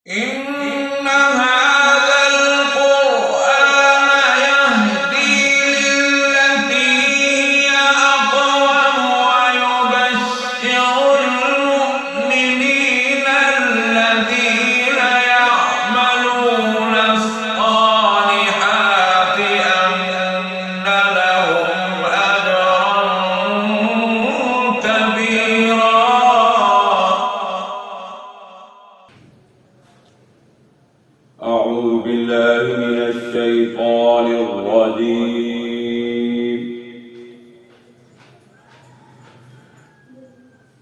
إن هذا القرآن يهدي للتي هي أقوم ويبشر المؤمنين الذين يعملون الصالحات أن لهم أجرا كبيرا. أعوذ بالله من الشيطان الرجيم.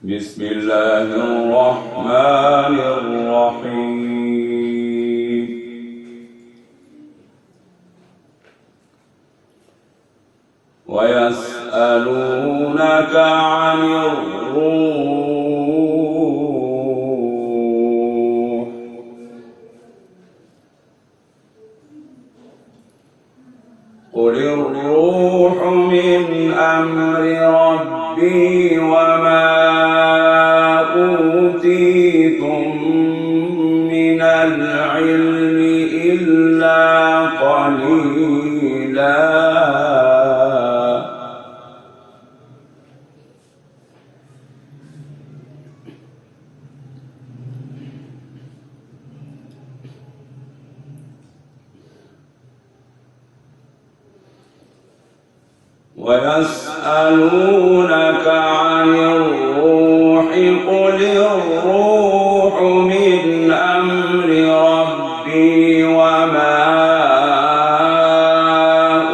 بسم الله الرحمن الرحيم. ويسألونك عن الروح قل الروح من أمر ربي وما أوتيتم من العلم إلا قليلا. ويسألونك عن الروح قل الروح من أمر ربي وما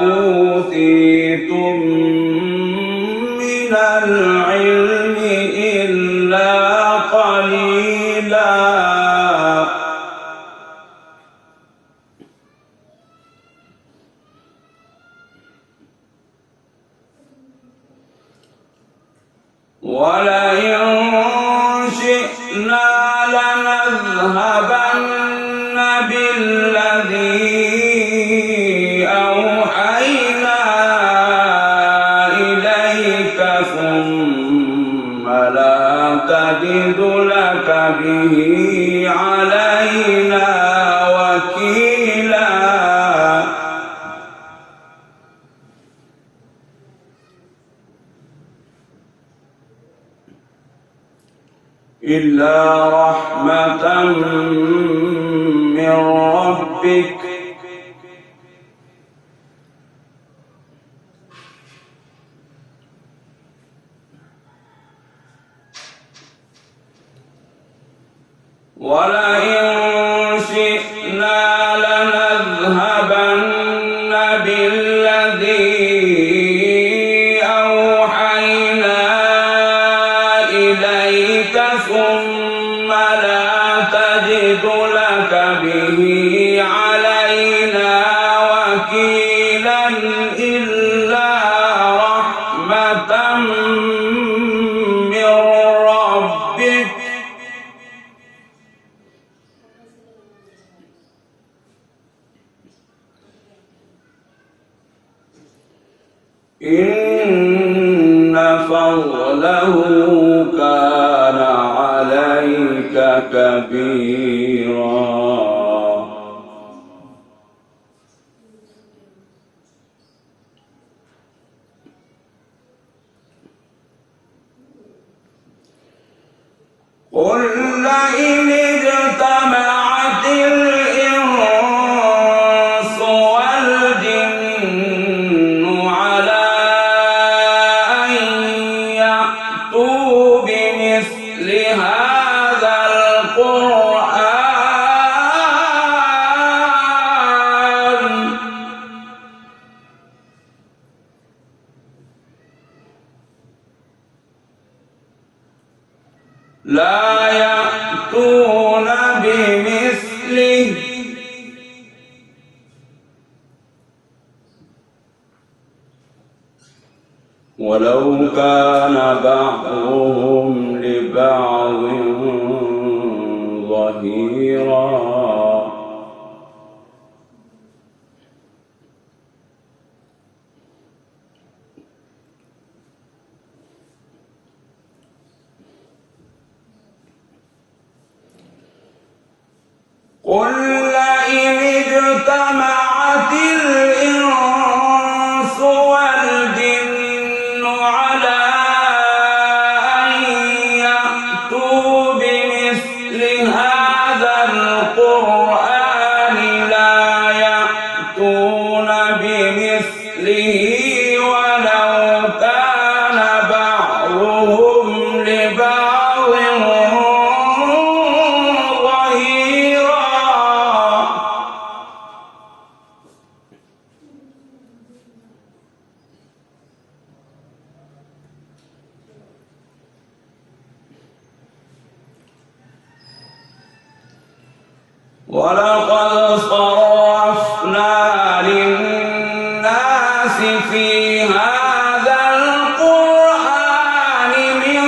أوتيتم من العلم إلا قليلا. ولئن شئنا لنذهبن بالذي أوحينا إليك ثم لا تجد لك به علينا وكيلا. إلا رحمة من ربك ولئن شئنا لنذهبن بالذي أوحينا إليك ثم لا تجد لك به علينا وكيلا. إلا رحمة من ربك إن فضله كان عليك كبيرا. قل لئن اجتمعت الإنس والجن على أن يأتوا بمثل هذا القرآن لا يأتون بمثله ولو كان بعضهم لبعض ظهيرا. قل لئن اجتمعت الإنس والجن على أن يأتوا بمثل هذا القرآن لا يأتون بمثله ولو كان بعضهم لبعض ظهيرا. ولقد صرفنا للناس في هذا القرآن من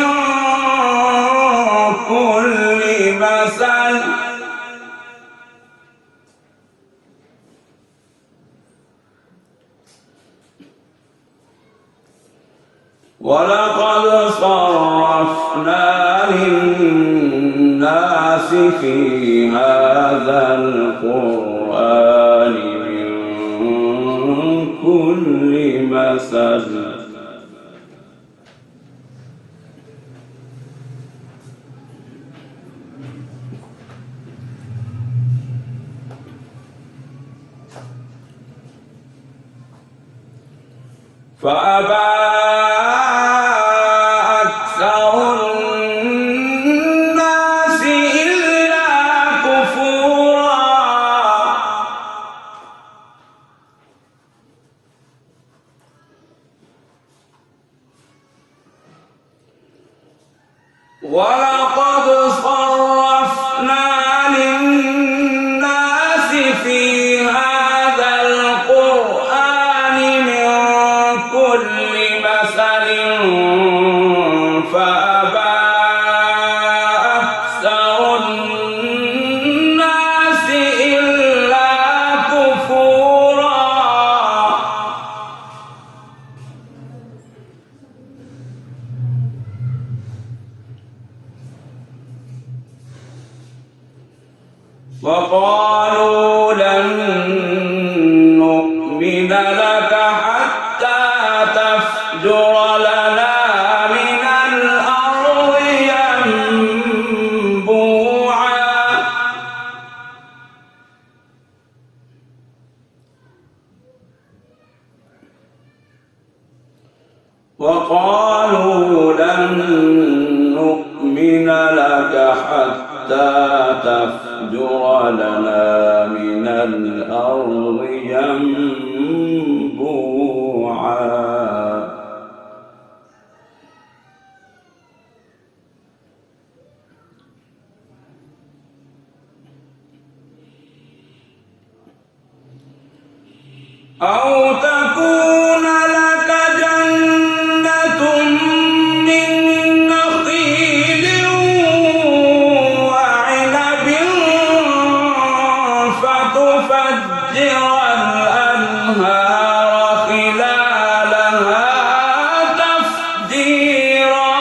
كل مثل ولقد صرفنا للناس في هذا القرآن من كل مثل فأبى أكثر الناس إلا كفورا. ولقد صرفنا للناس في هذا القرآن من كل مثل فأبى أكثر الناس إلا كفورا. وقالوا لن نؤمن لك حتى تفجر لنا من الأرض ينبوعا. وقالوا لن نؤمن لك حتى تفجر لنا من الأرض ينبوعا. أو تكون لك جنة من نخيل وعنب فتفجر الأنهار خلالها تفجيرا.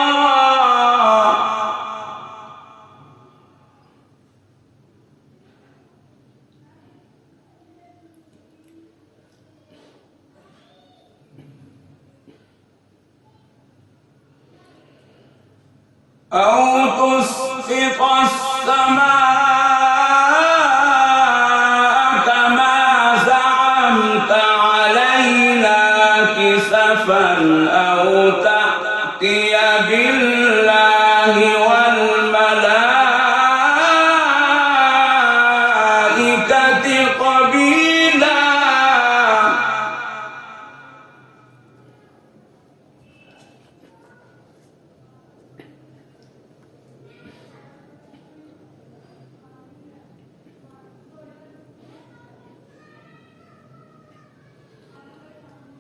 أو تسقط السماء كما زعمت علينا كسفا أو تأتي بالله والملائكة قبيلا.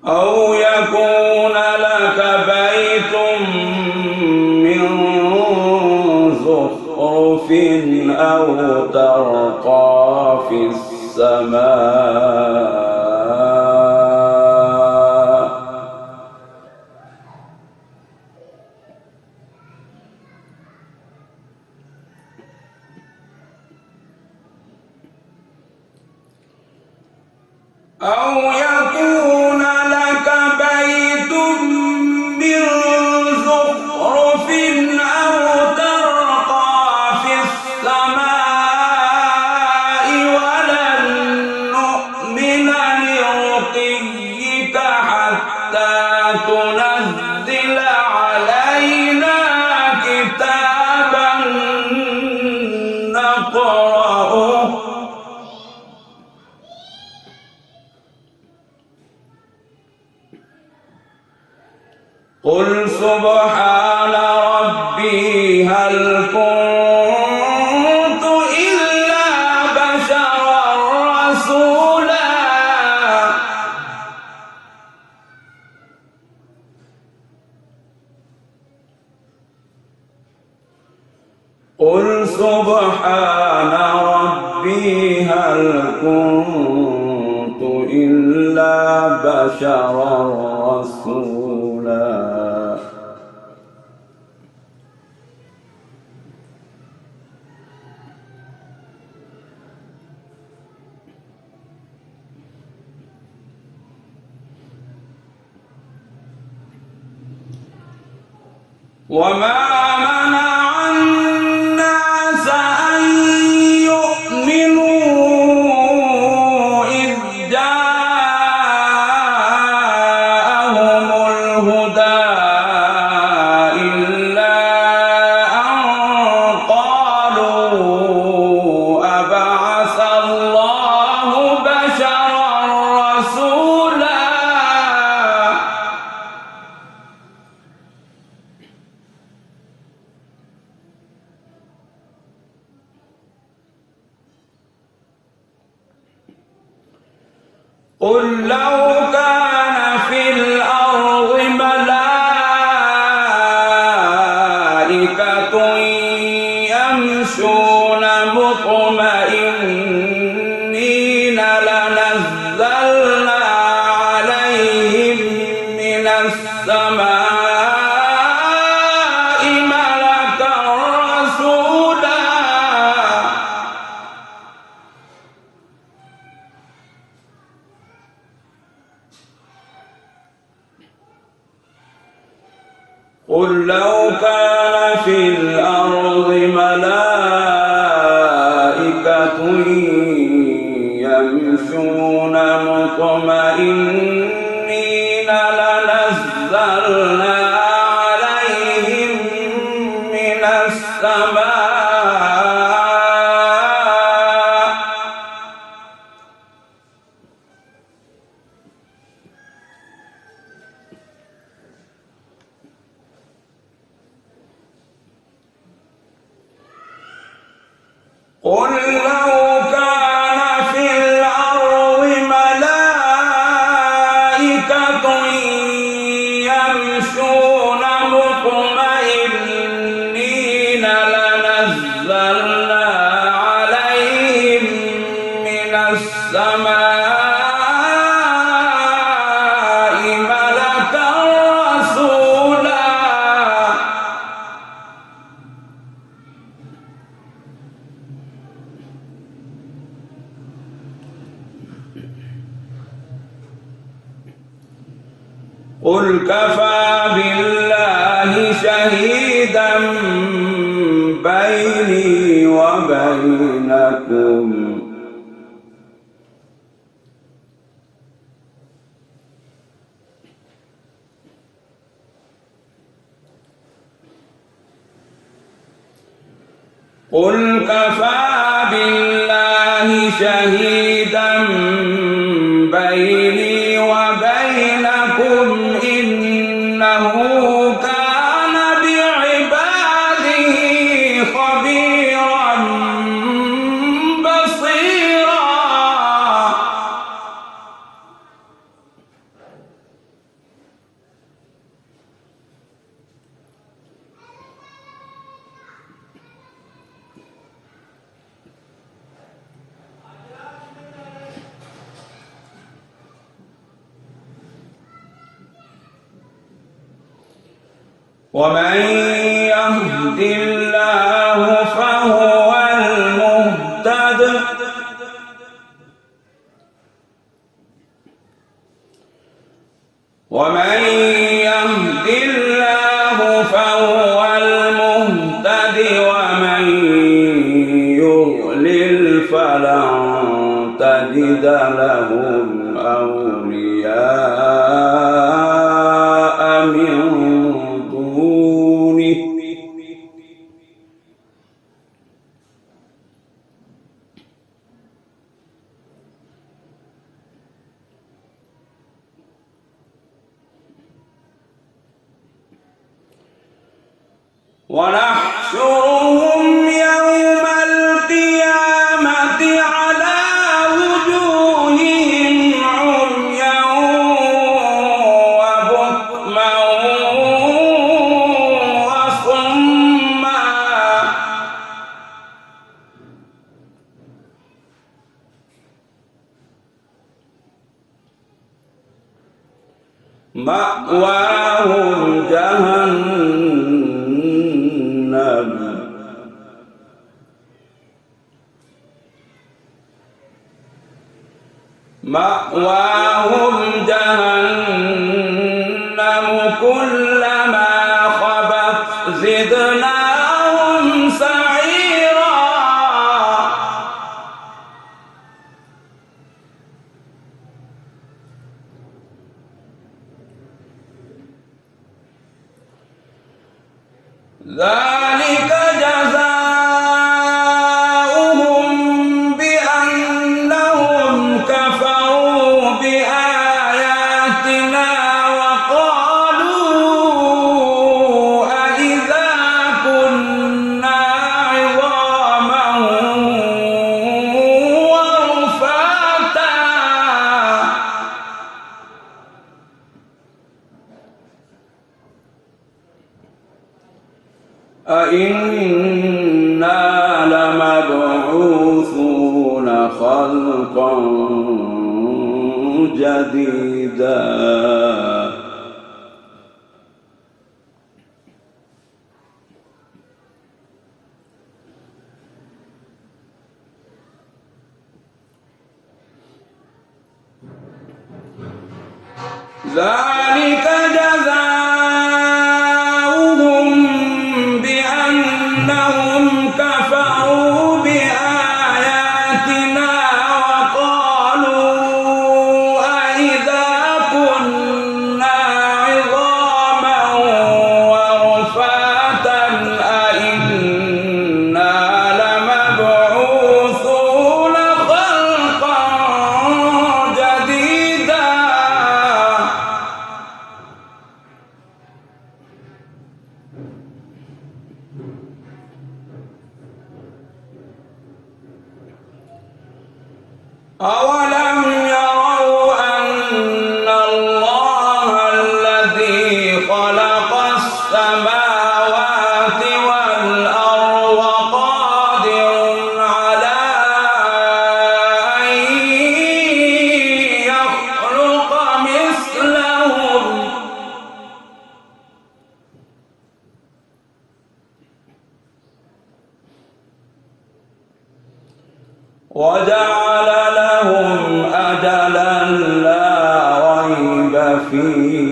أو يكون لك بيت من زخرف أو ترقى في السماء أو يكون لك بيت من زخرف أو ترقى في السماء ولن نؤمن لرقيك حتى تنزل علينا كتابا نقرأه قل سبحان ربي هل كنت إلا بشرا رسولا قل سبحان ربي هل كنت إلا بشرا رسولا وما منع الناس أن يؤمنوا إذ جاءهم الهدى إلا أن قالوا أبعث الله بشرا رسولا قل لو كان في الأرض ملائكة يمشون مطمئنين لنزلنا عليهم من السماء ملكا رسولا قل لو كان في الأرض ملائكة يمشون مطمئنين لنزلنا عليهم من السماء قل لو كان في الأرض ملائكة يمشون مطمئنين لنزلنا عليهم من السماء ملكا رسولا قل كفى بالله شهيدا بيني وبينكم قل كفى بالله شهيدا بيني وبينكم إنه كان بعباده خبيرا بصيرا ومن يهد الله فهو المهتد ومن يهد الله فهو المهتد ومن يضلل فلن تجد لهم أولياء من دونه ونحشرهم يوم القيامة على وجوههم عميا وبكما وصما مأواهم جهنم كلما خبت زدناهم سعيرا ذلك جزاؤهم بأنهم كفروا بآياتنا وقالوا أإذا كنا عظاما ورفاتا أإنا لمبعوثون خلقا جديدا ذلك جزاؤهم بأنهم كفروا بآياتنا وقالوا أإذا كنا عظاما ورفاتا أإنا لمبعوثون خلقا جديدا أولم يروا أن الله الذي خلق السماوات والأرض قادر على أن يخلق مثلهم وجعل لهم أجلا لا ريب فيه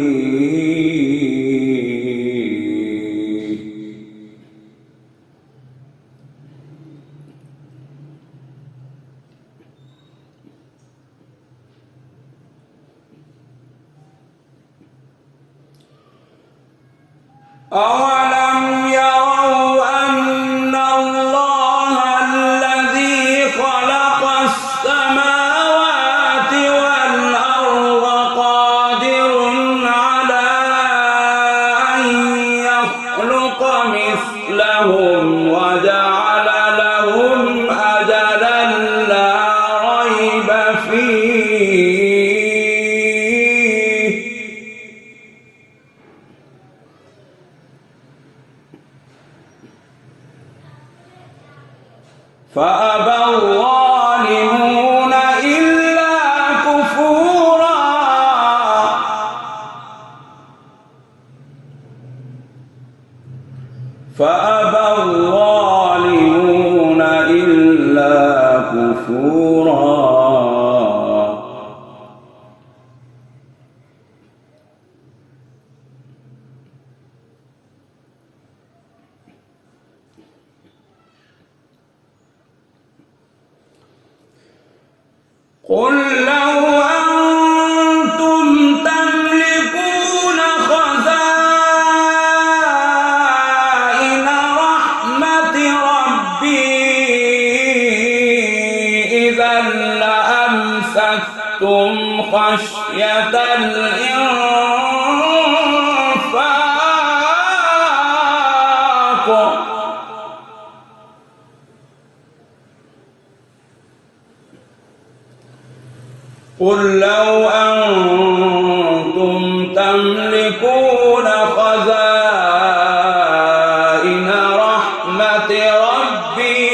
أولم يروا أن الله الذي خلق السماوات والأرض قادر على أن يخلق مثلهم وجعل لهم أجلا لا ريب فيه فأبى الظالمون إلا كفورا فأبى الظالمون إلا كفورا قل لو أنتم تملكون خزائن رحمة ربي إذا لأمسكتم خشية الإنفاق قل لو أنتم تملكون خزائن رحمة ربي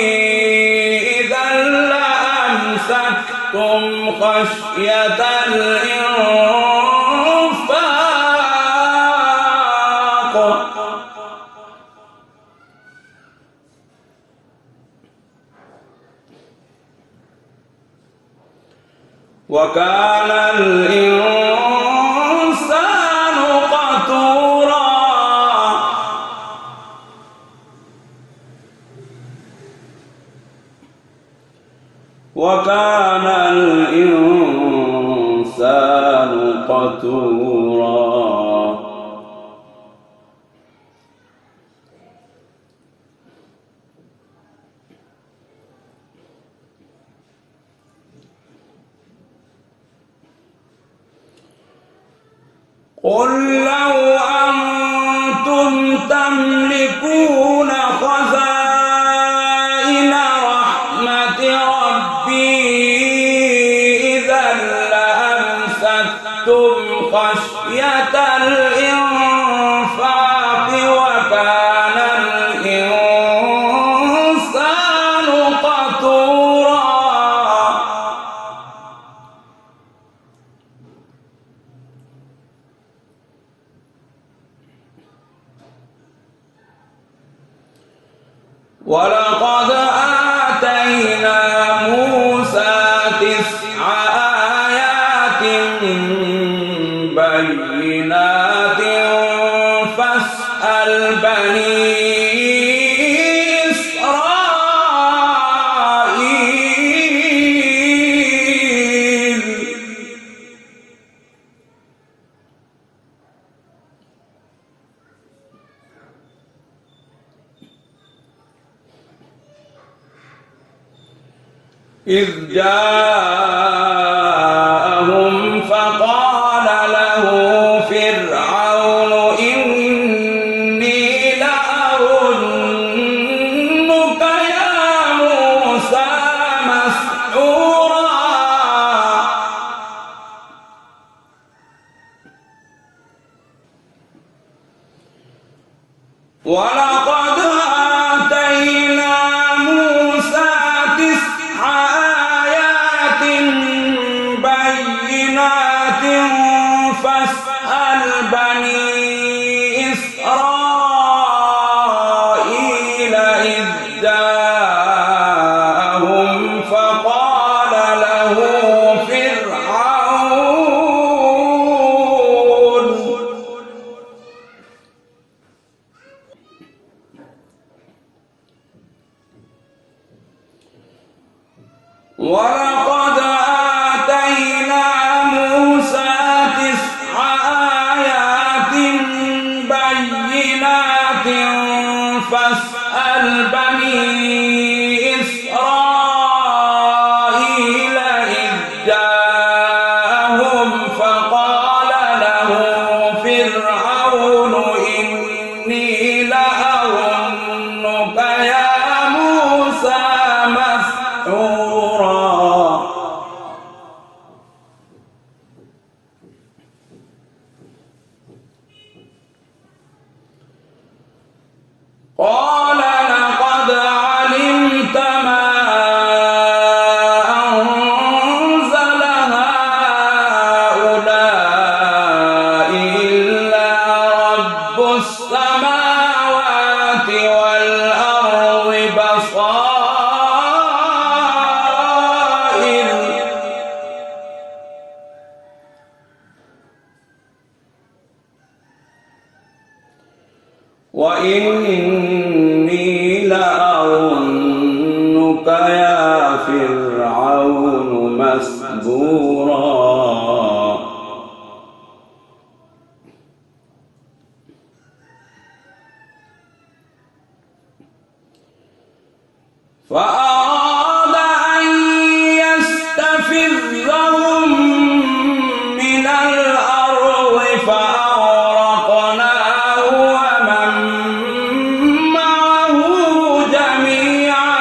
إذا لأمسكتم خشية الإنفاق وكان الإنسان قتورا وكان الإنسان قتورا قل لو أنتم تملكون خزائن رحمة ربي إذا لأمسكتم خشية الإنفاق وكان الإنسان قتورا ولقد آتينا موسى 9 آيات بينات فاسأل بني إسرائيل إذ جاءهم فقال له فرعون إني لأظنك يا موسى مسحورا ولقد آتينا موسى 9 آيات بينات فاسأل بني إسرائيل إذ جاءهم فقال له فرعون ولقد آتينا موسى 9 آيات بينات فاسأل بني إسرائيل إذ جاءهم فقال له فرعون إني لأظنك يا موسى مسحورا قال لقد علمت ما أنزل هؤلاء إلا رب السماوات والأرض بصائر وإني لأظنك يا فرعون مسحورا مسبورا. فأراد أن يستفزهم من الأرض فأغرقناه ومن معه جميعا.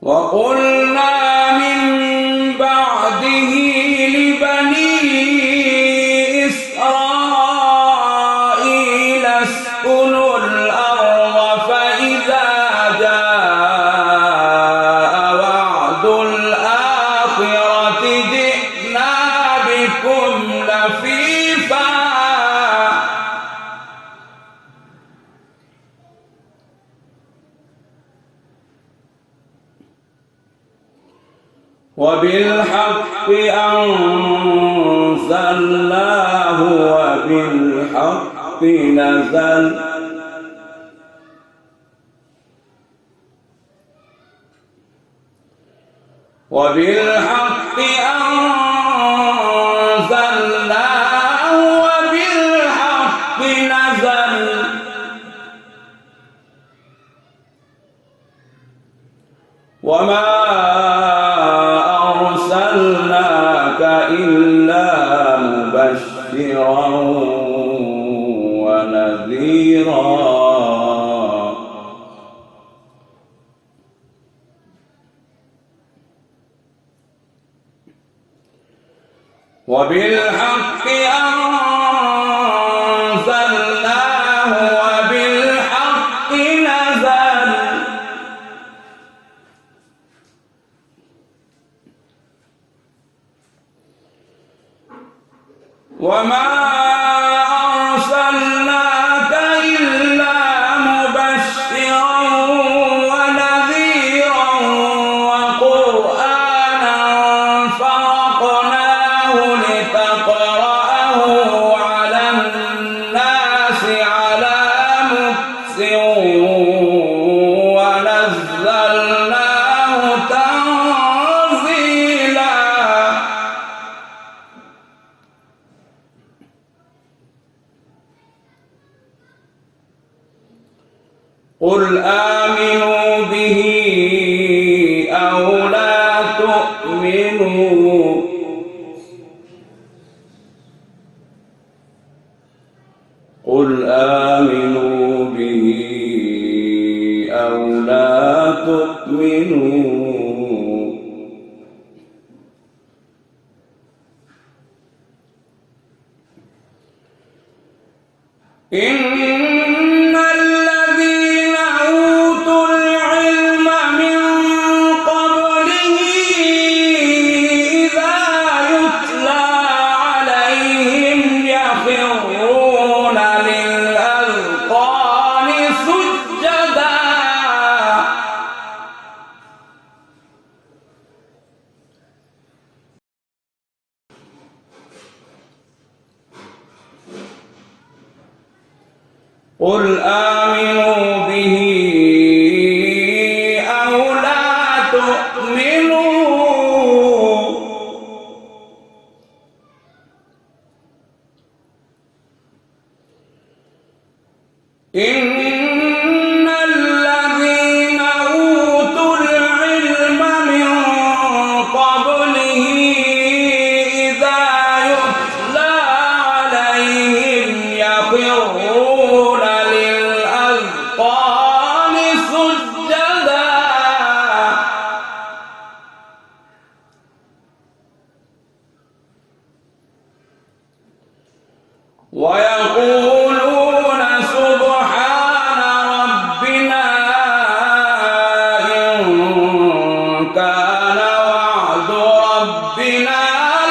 وقلنا من بعده لبني إسرائيل اسكنوا الأرض فإذا جاء وعد الآخرة جئنا بكم لفيفا. وبالحق أنزلناه وبالحق نزل. وبالحق أنزلناه وبالحق نزل. وما أرسلناك إلا مبشرا ونذيرا. وبالحق أنزلناه وبالحق نزل. وما أرسلناك إلا مبشرا ونذيرا وقرآنا فرقناه لتقرأه على الناس على مكث ونزلناه تنزيلا. قل آمنوا به أو لا تؤمنوا. قل آمنوا به أو لا تؤمنوا. إن الذين أوتوا العلم من قبله إذا يتلى عليهم يخرون للأذقان سجدا. قل آمنوا به أو لا تؤمنوا. إن الذين أوتوا العلم من قبله إذا يتلى عليهم يخرون للأذقان سجدا. ويقولون سبحان ربنا إن كان وعد ربنا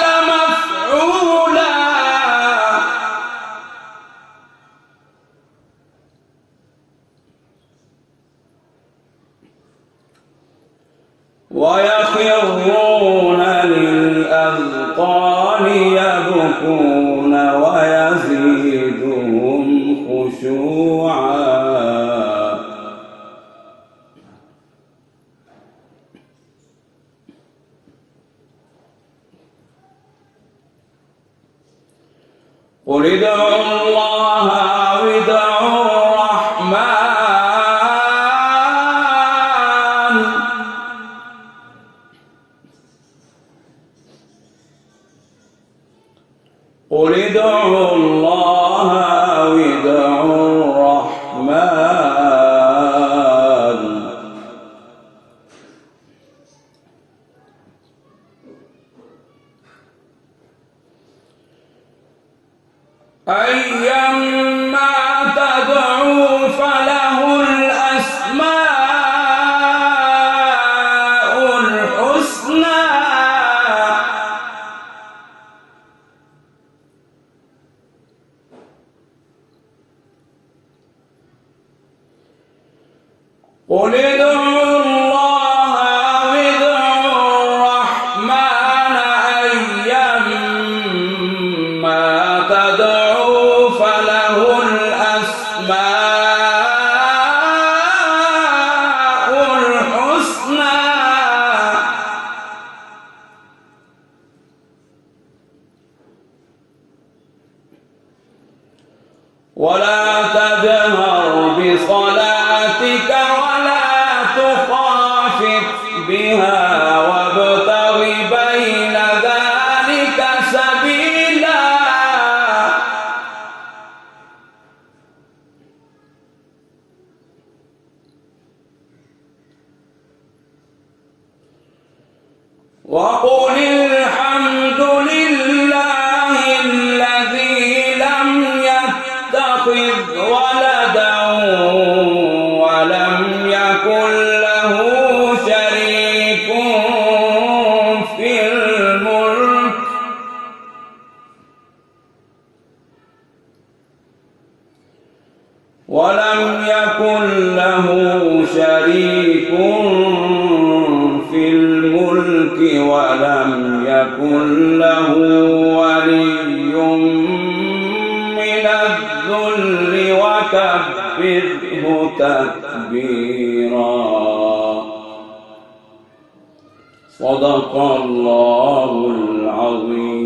لمفعولا. ويخرون للأذقان يبكون قل ادعوا الله أو ادعوا الرحمن قل ادعوا الله أو ادعوا الرحمن أيما تدعوا فله الأسماء الحسنى قل ادعوا الله أو ادعوا الرحمن أيما تدعوا فله الأسماء الحسنى ولا تجهر بصلاتك ولا تخافت بها وابتغ بين ذلك سبيلا وقل الحمد لله الذي لم يتخذ ولدا ولم يكن له شريك في الملك ولم يكن له شريك في الملك ولم يكن له ولي من الذل وكبره تكبيرا صدق الله العظيم.